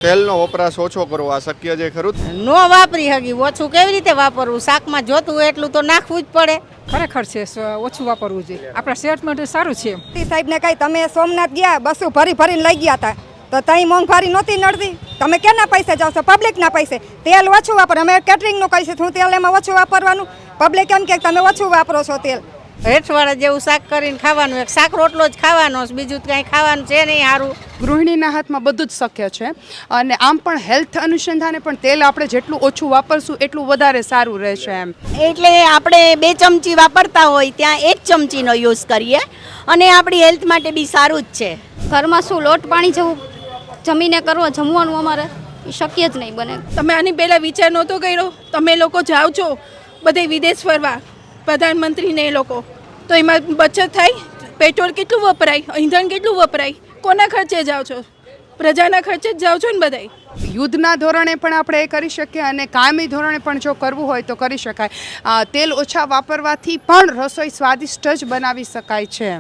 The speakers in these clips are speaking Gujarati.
તેલનો વપરાશ ઓછો કરવો આ શક્ય છે ખરું? નો વાપરી હકી ઓછું કેવી રીતે વાપરવું? શાકમાં જોતું હોય એટલું તો નાખવું જ પડે. ખરેખર છે ઓછું વાપરવું જોઈએ, આપણા સેહત માટે સારું છે. સાહેબને કઈ તમે સોમનાથ ગયા બસો ભરીને લઈ ગયા હતા તો ત્યાં મોંઘવારી નહોતી નડતી. તમે કેના પૈસે જાવ છો? પબ્લિકના પૈસે. તેલ ઓછું વાપરો. અમે કેટરિંગનું કહીશું હું તેલ એમાં ઓછું વાપરવાનું. પબ્લિક એમ કે તમે ઓછું વાપરો છો તેલ. હેઠવાળા જેવું શાક કરીને ખાવાનું, એક શાક રોટલો જ ખાવાનો, બીજું કંઈ ખાવાનું છે નહીં. સારું ગૃહિણીના હાથમાં બધું જ શક્ય છે અને આમ પણ હેલ્થ અનુસંધાને પણ તેલ આપણે જેટલું ઓછું વાપરશું એટલું વધારે સારું રહેશે એમ. એટલે આપણે 2 ચમચી વાપરતા હોય ત્યાં 1 ચમચીનો યુઝ કરીએ અને આપણી હેલ્થ માટે બી સારું જ છે. ઘરમાં શું લોટ પાણી જેવું જમીને કરવો, જમવાનું અમારે એ શક્ય જ નહીં બને. તમે આની પહેલાં વિચાર નહોતો કર્યો? તમે લોકો જાઓ છો બધે વિદેશ ફરવા, પ્રધાનમંત્રીને એ લોકો, તો એમાં બચત થાય? પેટ્રોલ કેટલું વપરાય, ઈંધણ કેટલું વપરાય? કોના ખર્ચે જાઓ છો? પ્રજાના ખર્ચે જ જાઓ છો ને બધાય. યુદ્ધના ધોરણે પણ આપણે એ કરી શકીએ અને કાયમી ધોરણે પણ જો કરવું હોય તો કરી શકાય. તેલ ઓછા વાપરવાથી પણ રસોઈ સ્વાદિષ્ટ જ બનાવી શકાય છે.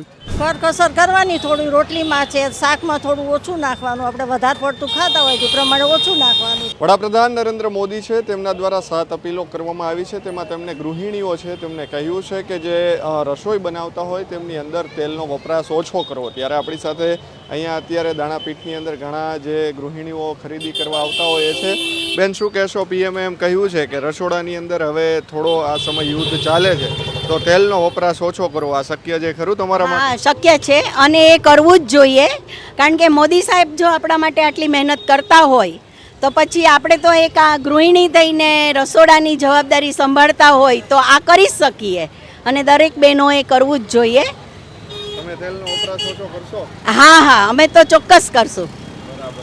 કરકસર કરવાની, થોડી રોટલીમાં છે, શાકમાં થોડું ઓછું નાખવાનું. આપણે વધારે પડતું ખાતા હોય તે પ્રમાણે ઓછું નાખવાનું. વડાપ્રધાન નરેન્દ્ર મોદી છે, તેમના દ્વારા 7 અપીલો કરવામાં આવી છે. તેમાં તેમને ગૃહિણીઓ છે તેમને કહ્યું છે કે જે રસોઈ બનાવતા હોય તેમની અંદર તેલનો વપરાશ ઓછો કરવો. ત્યારે આપણી સાથે અહીંયા અત્યારે દાણાપીઠની અંદર ઘણા જે ગૃહિણીઓ ખરીદી કરવા આવતા હોય છે. બેન, શું કહેશો? પીએમએ એમ કહ્યું છે કે રસોડાની અંદર હવે થોડો આ સમય યુદ્ધ ચાલે છે તો તેલનો વપરાશ ઓછો કરવો આ શક્ય છે ખરું તમારા માટે? હા, શક્ય છે અને એ કરવું જ જોઈએ. કારણ કે મોદી સાહેબ જો આપણા માટે આટલી મહેનત કરતા હોય તો પછી આપણે તો એક આ ગૃહિણી થઈને રસોડાની જવાબદારી સંભાળતા હોય તો આ કરી જ શકીએ અને દરેક બહેનોએ કરવું જ જોઈએ. તમે તેલનો વપરાશ ઓછો કરશો? હા, અમે તો ચોક્કસ કરશું.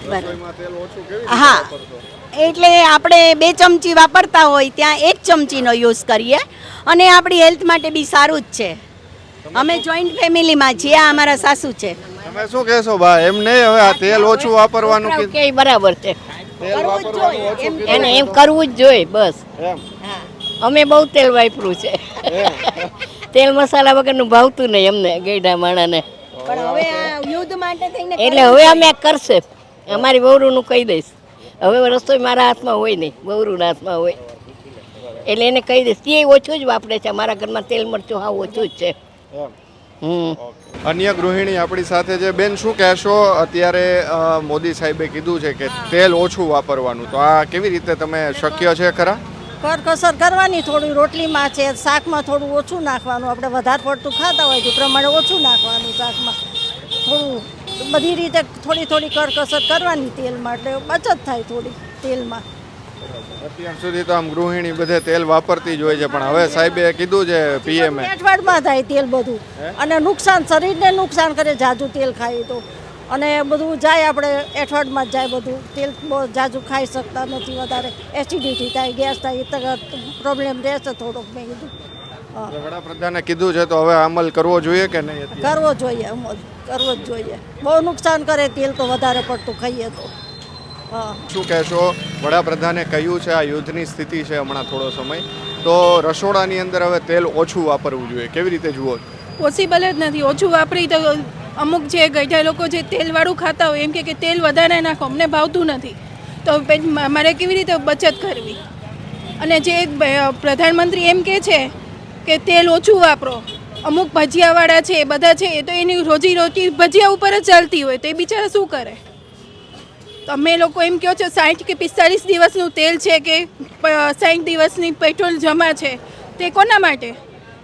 રસોઈમાં તેલ ઓછું કેવી રીતે હા, વાપરશો? એટલે આપણે 2 ચમચી વાપરતા હોય ત્યાં 1 ચમચીનો યુઝ કરીએ અને આપણી હેલ્થ માટે બી સારું જ છે. અમે જોઈન્ટ ફેમિલીમાં છીએ. આ અમારા સાસુ છે. તમે શું કહેશો બા? એમ નહીં, હવે આ તેલ ઓછું વાપરવાનું કીધું. કે બરાબર છે, તેલ વાપરવાનું ઓછું કીધું. એને એમ કરવું જ જોઈએ બસ. એમ અમે બહુ તેલ વાપર્યું છે. તેલ મસાલા વગરનું ભાવતું નહીં અમને ગઈઢા માણાને. પણ હવે આ યુદ્ધ માટે થઈને એટલે હવે અમે કરશે. અમારી વહુરુનું કહી દઈશ. હવે રસોઈ મારા હાથમાં હોય નહીં, વહુરુના હાથમાં હોય. એટલે એને કહી દઈશ. તે ઓછું જ વાપરે છે. અમારા ઘરમાં તેલ મરચું હા ઓછું જ છે. અન્ય ગૃહિણી આપણી સાથે છે. બેન, શું કહેશો? અત્યારે મોદી સાહેબે કીધું છે કે તેલ ઓછું વાપરવાનું, તો આ કેવી રીતે તમે શક્ય છે ખરા? કરકસર કરવાની, થોડી રોટલીમાં છે, શાકમાં થોડું ઓછું નાખવાનું. આપણે વધારે પડતું ખાતા હોય તે પ્રમાણે ઓછું નાખવાનું. શાકમાં થોડું બધી રીતે થોડી કરકસર કરવાની તેલમાં, એટલે બચત થાય થોડી તેલમાં. અત્યાર સુધી તો આમ ગૃહિણી બધે તેલ વાપરતી જ હોય છે, પણ હવે સાહેબે કીધું છે પીએમએ પેટવાડમાં થાય તેલ બધું અને નુકસાન, શરીરને નુકસાન કરે જાજુ તેલ ખાઈએ તો. અને બધું જાય આપણે એઠવાડમાં જ જાય બધું. તેલ બહુ જાજુ ખાઈ શકતા નથી, વધારે એસિડિટી થાય, ગેસ થાય, એ પ્રોબ્લેમ રહેશે થોડોક. મેં કીધું વડાપ્રધાને કીધું છે તો હવે અમલ કરવો જોઈએ કે નહીં? કરવો જોઈએ, કરવો જ જોઈએ. બહુ નુકસાન કરે તેલ તો વધારે પડતું ખાઈએ તો. શું કહેશો? વડાપ્રધાને કહ્યું છે આ યુદ્ધની સ્થિતિ છે હમણાં થોડો સમય, તો રસોડાની અંદર હવે તેલ ઓછું વાપરવું જોઈએ. કેવી રીતે જુઓ? પોસિબલ જ નથી. ઓછું વાપરી તો અમુક જે ગઈઢા લોકો જે તેલવાળું ખાતા હોય એમ કે તેલ વધારે નાખો, અમને ભાવતું નથી, તો મારે કેવી રીતે બચત કરવી? અને જે પ્રધાનમંત્રી એમ કહે છે કે તેલ ઓછું વાપરો, અમુક ભજીયાવાળા છે બધા છે એ તો એની રોજીરોટી ભજીયા ઉપર જ ચાલતી હોય, તો એ બિચારા શું કરે? તમે લોકો એમ કહો છો 60 કે 45 દિવસનું તેલ છે કે 60 દિવસની પેટ્રોલ જમા છે, તે કોના માટે?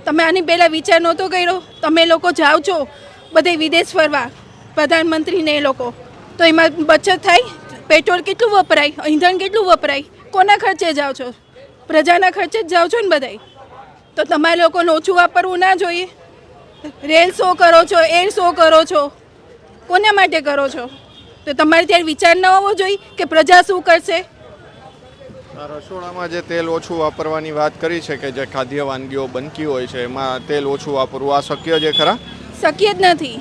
તમે આની પહેલાં વિચાર નહોતો કર્યો? તમે લોકો જાઓ છો બધે વિદેશ ફરવા, પ્રધાનમંત્રીને એ લોકો, તો એમાં બચત થાય? પેટ્રોલ કેટલું વપરાય, ઈંધણ કેટલું વપરાય? કોના ખર્ચે જાઓ છો? પ્રજાના ખર્ચે જ જાઓ છો ને બધાય. તો તમારે લોકોને ઓછું વાપરવું ના જોઈએ? રેલ શો કરો છો, એર શો કરો છો, કોના માટે કરો છો? તો તમારે ત્યારે વિચાર ન હોવો જોઈએ કે પ્રજા શું કરશે? રસોડામાં જે તેલ ઓછું વાપરવાની વાત કરી છે કે જે ખાદ્ય વાનગીઓ બનતી હોય છે એમાં તેલ ઓછું વાપરવું, આ શક્ય છે ખરા? શક્ય જ નથી.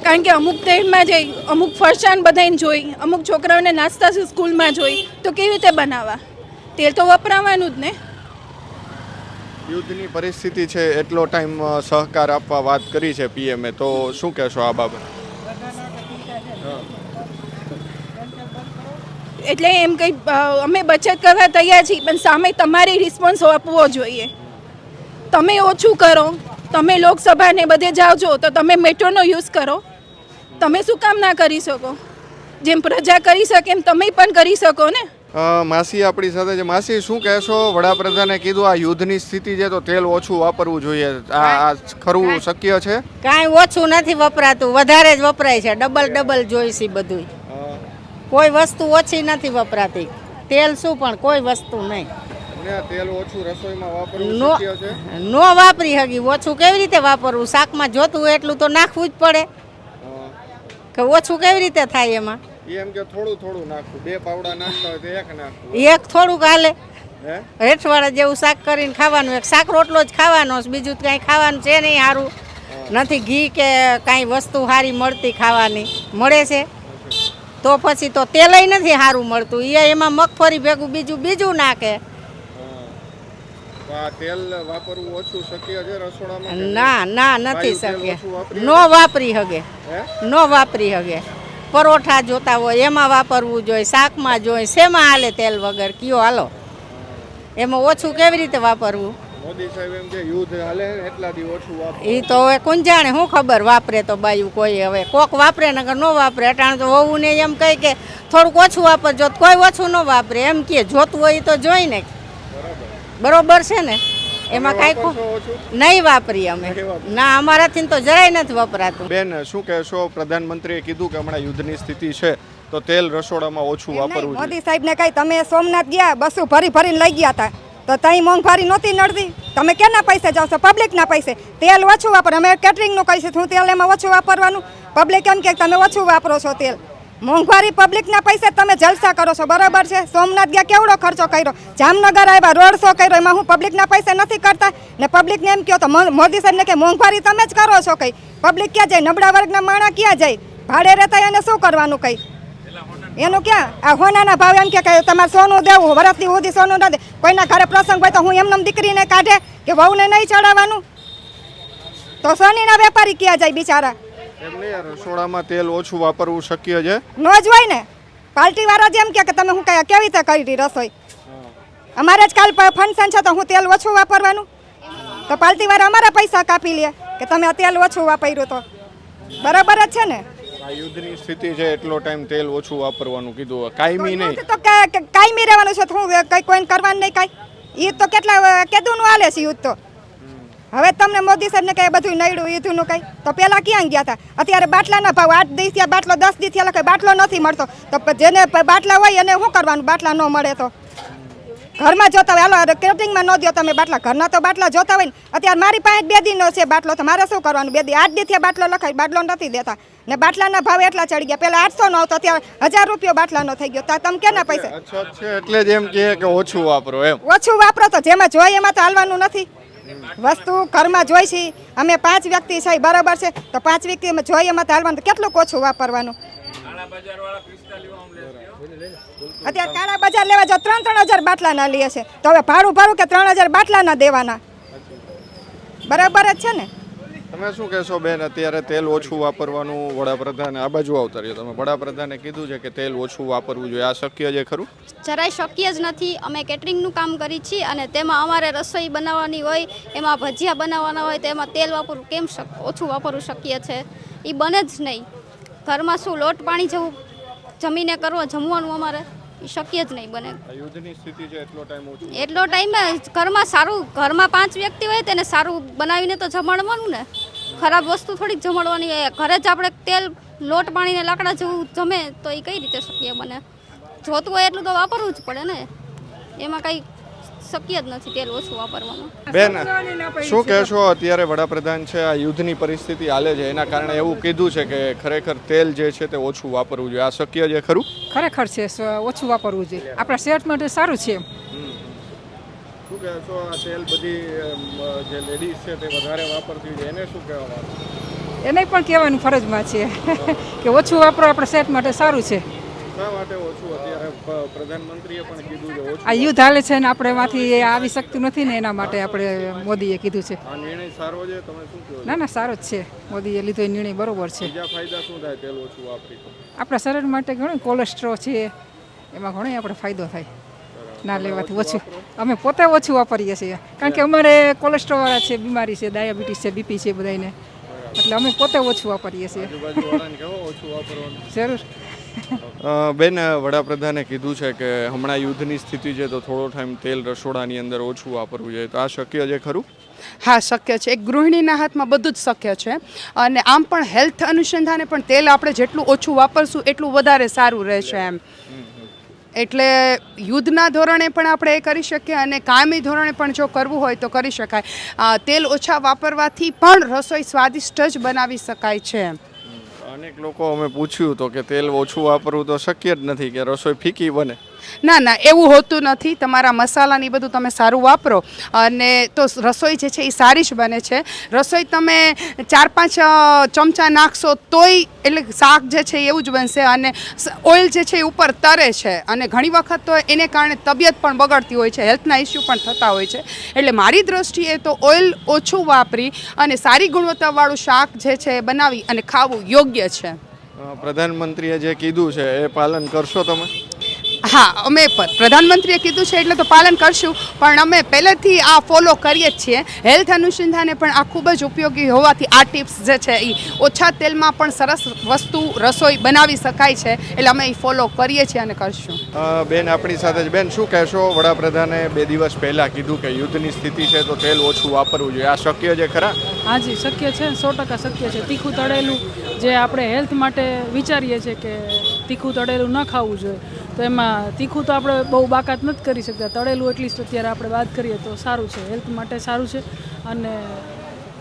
કારણ કે અમુક તેલમાં જઈ, અમુક ફરસાણ બધાને જોઈ, અમુક છોકરાઓને નાસ્તા સ્કૂલમાં જોઈ, તો કેવી રીતે બનાવવા? તેલ તો વપરાવાનું જ ને. યુદ્ધની પરિસ્થિતિ છે, એટલો ટાઈમ સહકાર આપવા વાત કરી છે પીએમએ, તો શું કહેશો આ બાબત? એટલે એમ કંઈ અમે બચત કરવા તૈયાર છીએ પણ સામે તમારે રિસ્પોન્સ આપવો જોઈએ. તમે ઓછું કરો, તમે લોકસભાને બધે જાઓ છો તો તમે મેટ્રોનો યુઝ કરો. તમે શું કામ ના કરી શકો? જેમ પ્રજા કરી શકે એમ તમે પણ કરી શકો ને. માસી આપણી સાથે છે. માસી શું કહેશો? વડાપ્રધાને કીધું આ યુદ્ધની સ્થિતિ છે તો તેલ ઓછું વાપરવું જોઈએ, આ ખરું શક્ય છે? કાંઈ ઓછું નથી વપરાતું, વધારે જ વપરાય છે. ડબલ જોઈશે બધું. કોઈ વસ્તુ ઓછી નથી વપરાતી. તેલ શું પણ કોઈ વસ્તુ નહીં. તેલ ઓછું રસોઈમાં વાપરવું શક્ય છે? નો વાપરી હકી. ઓછું કેવી રીતે વાપરવું? શાકમાં જોતું એટલું તો નાખવું જ પડે. કે ઓછું કેવી રીતે થાય એમાં? એમ કે થોડું નાખવું, 2 પાવડા નાખતા હોય તો 1 નાખવું. એક થોડુંક હાલે. હે રેઠવાળા જેવું શાક કરીને ખાવાનું, એક શાક રોટલો જ ખાવાનો, બીજું કાંઈ ખાવાનું છે નહીં. સારું નથી, ઘી કે કાંઈ વસ્તુ સારી મળતી ખાવાની મળે છે તો પછી તો તેલય નથી સારું મળતું. એમાં મગફળી ભેગું બીજું નાખે. આ તેલ વાપરવું ઓછું શક્ય છે રસોડામાં? ના નથી શક્ય. નો વાપરી હગે. નો વાપરી હગે. પરોઠા જોતા હોય એમાં વાપરવું જોઈએ, શાકમાં જોઈએ. શેમાં હાલે તેલ વગર? કયો હાલો. એમાં ઓછું કેવી રીતે વાપરવું? મોદી સાહેબ એમ કે યુદ્ધ હાલે એટલા દી ઓછું વાપરે. એ તો હવે કોણ જાણે, શું ખબર વાપરે તો બાયું કોઈ. હવે કોક વાપરે નકર ન વાપરે. અટાણ તો હોવું ને એમ કહે કે થોડુંક ઓછું વાપરજો, કોઈ ઓછું ન વાપરે એમ કે. જોતું હોય તો જોઈ ને. બરોબર છે ને? એમાં કાંઈ નહીં વાપરી અમે. ના, અમારાથી તો જરાય નથી વપરાતું. બેન શું કહેશો? પ્રધાનમંત્રીએ કીધું કે હમણાં યુદ્ધની સ્થિતિ છે તો તેલ રસોડામાં ઓછું વાપરવું. મોદી સાહેબને કઈ તમે સોમનાથ ગયા, બસો ભરીને લઈ ગયા હતા તો ત્યાં મોંઘવારી નહોતી નડતી. તમે કેના પૈસે જાવ છો? પબ્લિકના પૈસે. તેલ ઓછું વાપરો. અમે કેટરિંગનું કહીશું, હું તેલ એમાં ઓછું વાપરવાનું. પબ્લિક એમ કે તમે ઓછું વાપરો છો તેલ. મોંઘવારી પબ્લિકના પૈસે તમે જલસા કરો છો, બરાબર છે? સોમનાથ ગયા કેવડો ખર્ચો કર્યો, જામનગર આવ્યા રોડ શો કર્યો, એમાં હું પબ્લિકના પૈસે નથી કરતા ને? પબ્લિકને એમ કહો તો મોદી સાહેબને કે મોંઘવારી તમે જ કરો છો. કઈ પબ્લિક ક્યાં જાય? નબળા વર્ગના માણસ ક્યાં જાય? ભાડે રહેતા એને શું કરવાનું? કઈ એનું ક્યાં? આ હોનાના ભાવ એમ કે તમારે સોનું દેવું, વરસથી સુધી સોનું ના દે. કોઈના ઘરે પ્રસંગ હોય તો હું એમને દીકરીને કાઢે કે વહુને નહીં ચડાવવાનું? તો સોનીના વેપારી ક્યાં જાય બિચારા? રસોડામાં તેલ ઓછું વાપરવું શક્ય છે? ન જ હોય ને. પાર્ટી વાળા જેમ કે તમે હું કેવી રીતે કરી રસોઈ? અમારે જ કાલ ફંક્શન છે તો હું તેલ ઓછું વાપરવાનું? તો પાર્ટી વાળા અમારા પૈસા કાપી લે કે તમે આ તેલ ઓછું વાપર્યું. તો બરાબર જ છે ને? આ યુદ્ધની સ્થિતિ છે એટલો ટાઈમ તેલ ઓછું વાપરવાનું કીધું, કાયમી નહીં. તો કાયમી રહેવાનું છે. હું કઈ કોઈને કરવાનું નહીં કાંઈ. ઈ તો કેટલા કેદુનું હાલે છે યુદ્ધ તો. હવે તમને મોદી સાહેબને કઈ બધું નડ્યું યુદ્ધનું કઈ? તો પેલા ક્યાં ગયા હતા? અત્યારે બાટલાના ભાવ 8 દી થયા, બાટલો 10 દી થયા, કઈ બાટલો નથી મળતો. તો જેને બાટલા હોય એને શું કરવાનું? બાટલા ન મળે તો ઘરમાં જોતા હોય. હાલો કેટરિંગમાં ન દો તમે બાટલા, ઘરના તો બાટલા જોતા હોય ને. અત્યારે મારી પાસે 2 દીનો છે બાટલો, તો મારે શું કરવાનું? 2 દી 8 દી થયા બાટલો લખાય, બાટલો નથી દેતા ને. બાટલાના ભાવ એટલા ચડી ગયા. પેલા 800 નો આવતો, અત્યારે 1000 રૂપિયા બાટલાનો થઈ ગયો. તમે કેના પૈસે? અચ્છા છે એટલે જ એમ કે ઓછું વાપરો એમ. ઓછું વાપરો તો જેમાં જોઈએ એમાં તો હાલવાનું નથી. વસ્તુ ઘરમાં જોઈ છે. અમે 5 વ્યક્તિ છે, બરાબર છે? તો 5 વ્યક્તિ અમે જોઈએ એમાં તો હાલવાનું. કેટલું ઓછું વાપરવાનું? અત્યારે કાળા બજાર લેવા જાવ 3-3000 બાટલાના લે છે. તો હવે ભાડું કે 3000 બાટલાના દેવાના? બરાબર જ છે ને? તમે શું કહેશો બેન? અત્યારે તેલ ઓછું વાપરવાનું વડાપ્રધાને, આ બાજુ આવતા રહ્યો તમે, વડાપ્રધાને કીધું છે કે તેલ ઓછું વાપરવું જોઈએ, આ શક્ય છે ખરું? જરાય શક્ય જ નથી. અમે કેટરિંગનું કામ કરી છીએ અને તેમાં અમારે રસોઈ બનાવવાની હોય, એમાં ભજીયા બનાવવાના હોય તો એમાં તેલ વાપરવું કેમ ઓછું વાપરવું શક્ય છે? એ બને જ નહીં. ઘરમાં શું લોટ પાણી જેવું જમીને જમવાનું અમારે શક્ય જ નહીં બને. યુદ્ધની સ્થિતિ છે એટલો ટાઈમ ઘરમાં સારું, ઘરમાં 5 વ્યક્તિ હોય તેને સારું બનાવીને તો જમાડવાનું ને. ખરાબ વસ્તુ થોડીક જમાડવાની હોય. ઘરે જ આપણે તેલ લોટ પાણીને લાકડા જેવું જમે તો એ કઈ રીતે શક્ય બને? જોતું હોય એટલું તો વાપરવું જ પડે ને. એમાં કંઈ શક્ય જ નથી તેલ ઓછું વાપરવાનું. બેન શું કહેશો? અત્યારે વડાપ્રધાન છે, આ યુદ્ધની પરિસ્થિતિ હાલે છે એના કારણે એવું કીધું છે કે ખરેખર તેલ જે છે તે ઓછું વાપરવું જોઈએ, આ શક્ય છે ખરું? ખરેખર છે, ઓછું વાપરવું જોઈએ. આપણા સેહત માટે સારું છે. શું કહેશો? આ તેલ બધી જે લેડીઝ છે તે વધારે વાપરતી છે, એને શું કહેવામાં? એને પણ કહેવાનું ફરજમાં છે કે ઓછું વાપરો, આપણા સેહત માટે સારું છે. શા માટે ઓછું? અત્યારે પ્રધાનમંત્રીએ પણ કીધું છે ઓછું. આ યુદ્ધ હાલે છે ને આપણે એમાંથી આવી શકતું નથી ને, એના માટે આપણે મોદીએ કીધું છે. આ નિર્ણય સારો છે, તમે શું કહો? ના સારો જ છે. મોદીએ લીધો એ નિર્ણય બરોબર છે. બીજા ફાયદા શું થાય તેલ ઓછું વાપરી? આપણા શરીર માટે ઘણું કોલેસ્ટ્રોલ છે, એમાં ઘણો આપણે ફાયદો થાય ના લેવાથી ઓછું. અમે પોતે ઓછું વાપરીએ છીએ કારણ કે અમારે કોલેસ્ટ્રોલ છે, બીમારી છે, ડાયાબિટીસ છે, બીપી છે બધાને, એટલે અમે પોતે ઓછું વાપરીએ છીએ. જરૂર. બેન, વડાપ્રધાને કીધું છે કે હમણાં યુદ્ધની સ્થિતિ છે તો થોડો ટાઈમ તેલ રસોડાની અંદર ઓછું વાપરવું જોઈએ, તો આ શક્ય છે ખરું? હા, શક્ય છે. એક ગૃહિણીના હાથમાં બધું જ શક્ય છે. અને આમ પણ હેલ્થ અનુસંધાને પણ તેલ આપણે જેટલું ઓછું વાપરશું એટલું વધારે સારું રહેશે એમ. એટલે યુદ્ધના ધોરણે પણ આપણે એ કરી શકીએ અને કાયમી ધોરણે પણ જો કરવું હોય તો કરી શકાય. તેલ ઓછા વાપરવાથી પણ રસોઈ સ્વાદિષ્ટ જ બનાવી શકાય છે. અનેક લોકો અમે પૂછ્યું તો કે તેલ ઓછું વાપરવું તો શક્ય જ નથી, કે રસોઈ ફીકી બને. ના ના, એવું હોતું નથી. તમારા મસાલાની બધું તમે સારું વાપરો અને તો રસોઈ જે છે એ સારી જ બને છે. રસોઈ તમે 4-5 ચમચા નાખશો તોય એટલે શાક જે છે એવું જ બનશે અને ઓઇલ જે છે એ ઉપર તરે છે અને ઘણી વખત તો એને કારણે તબિયત પણ બગડતી હોય છે, હેલ્થના ઇસ્યુ પણ થતા હોય છે. એટલે મારી દ્રષ્ટિએ તો ઓઇલ ઓછું વાપરી અને સારી ગુણવત્તાવાળું શાક જે છે એ બનાવી અને ખાવું યોગ્ય છે. પ્રધાનમંત્રીએ જે કીધું છે એ પાલન કરશો તમે? હા, અમે પણ પ્રધાનમંત્રીએ કીધું છે એટલે તો પાલન કરશું, પણ અમે પહેલેથી આ ફોલો કરીએ જ છીએ. હેલ્થ અનુસંધાને પણ આ ખૂબ જ ઉપયોગી હોવાથી આ ટિપ્સ જે છે એ ઓછા તેલમાં પણ સરસ વસ્તુ રસોઈ બનાવી શકાય છે, એટલે અમે એ ફોલો કરીએ છીએ અને કરશું. બેન આપણી સાથે જ. બેન, શું કહેશો? વડાપ્રધાને 2 દિવસ પહેલાં કીધું કે યુદ્ધની સ્થિતિ છે તો તેલ ઓછું વાપરવું જોઈએ, આ શક્ય છે ખરા? હાજી, શક્ય છે, 100% શક્ય છે. તીખું તળેલું જે આપણે હેલ્થ માટે વિચારીએ છીએ કે તીખું તળેલું ન ખાવું જોઈએ, તો એમાં તીખું તો આપણે બહુ બાકાત નથી કરી શકતા. તળેલું એટલીસ્ટ અત્યારે આપણે વાત કરીએ તો સારું છે, હેલ્થ માટે સારું છે અને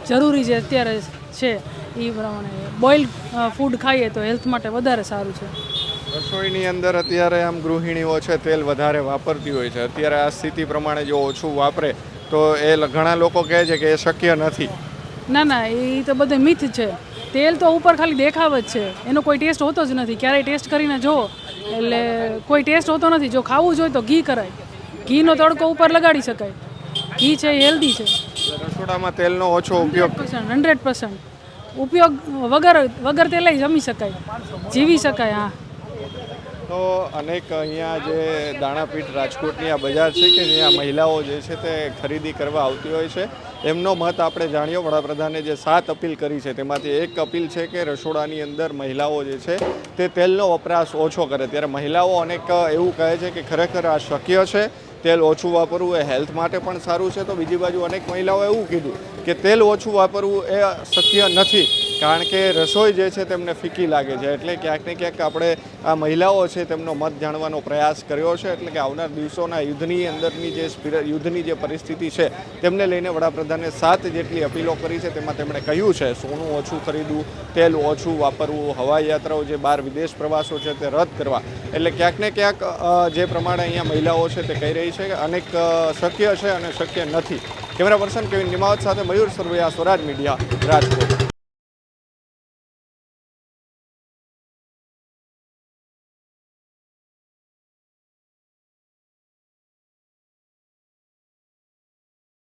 જરૂરી જે અત્યારે છે એ પ્રમાણે બોઇલ ફૂડ ખાઈએ તો હેલ્થ માટે વધારે સારું છે. રસોઈની અંદર અત્યારે આમ ગૃહિણીઓ છે તેલ વધારે વાપરતી હોય છે, અત્યારે આ સ્થિતિ પ્રમાણે જો ઓછું વાપરે તો એ ઘણા લોકો કહે છે કે એ શક્ય નથી. ના ના, એ તો બધે મિથ છે. તેલ તો ઉપર ખાલી દેખાવ જ છે, એનો કોઈ ટેસ્ટ હોતો જ નથી. ક્યારેય ટેસ્ટ કરીને જુઓ એટલે કોઈ ટેસ્ટ હોતો નથી. જો ખાવું જોઈએ તો ઘી કરાય, ઘીનો તડકો ઉપર લગાડી શકાય. ઘી છે એ હેલ્ધી છે. રસોડામાં તેલનો ઓછો ઉપયોગ 100% ઉપયોગ વગર તેલે જમી શકાય, જીવી શકાય. હા, તો અનેક અહીંયા જે દાણાપીઠ રાજકોટની આ બજાર છે કે જ્યાં મહિલાઓ જે છે તે ખરીદી કરવા આવતી હોય છે, એમનો મત આપણે જાણ્યો. વડાપ્રધાને જે 7 અપીલ કરી છે તેમાંથી એક અપીલ છે કે રસોડાની અંદર મહિલાઓ જે છે તે તેલનો વપરાશ ઓછો કરે. ત્યારે મહિલાઓ અનેક એવું કહે છે કે ખરેખર આ શક્ય છે, તેલ ઓછું વાપરવું એ હેલ્થ માટે પણ સારું છે. તો બીજી બાજુ અનેક મહિલાઓએ એવું કીધું કે તેલ ઓછું વાપરવું એ શક્ય નથી, કારણ કે રસોઈ જે છે તેમને ફીકી લાગે છે. એટલે ક્યાંક ને ક્યાંક આપણે આ મહિલાઓ છે તેમનો મત જાણવાનો પ્રયાસ કર્યો છે. એટલે કે આવનાર દિવસોના યુદ્ધની જે પરિસ્થિતિ છે તેમને લઈને વડાપ્રધાને 7 જેટલી અપીલો કરી છે. તેમાં તેમણે કહ્યું છે સોનું ઓછું ખરીદવું, તેલ ઓછું વાપરવું, હવાઈ યાત્રાઓ જે બહાર વિદેશ પ્રવાસો છે તે રદ કરવા. એટલે ક્યાંક ને ક્યાંક જે પ્રમાણે અહીંયા મહિલાઓ છે તે કહી રહી છે કે અનેક શક્ય છે અને શક્ય નથી. કેમેરા પર્સન કેવિન નિમાવત સાથે મયુર સરવૈયા, સ્વરાજ મીડિયા, રાજકોટ.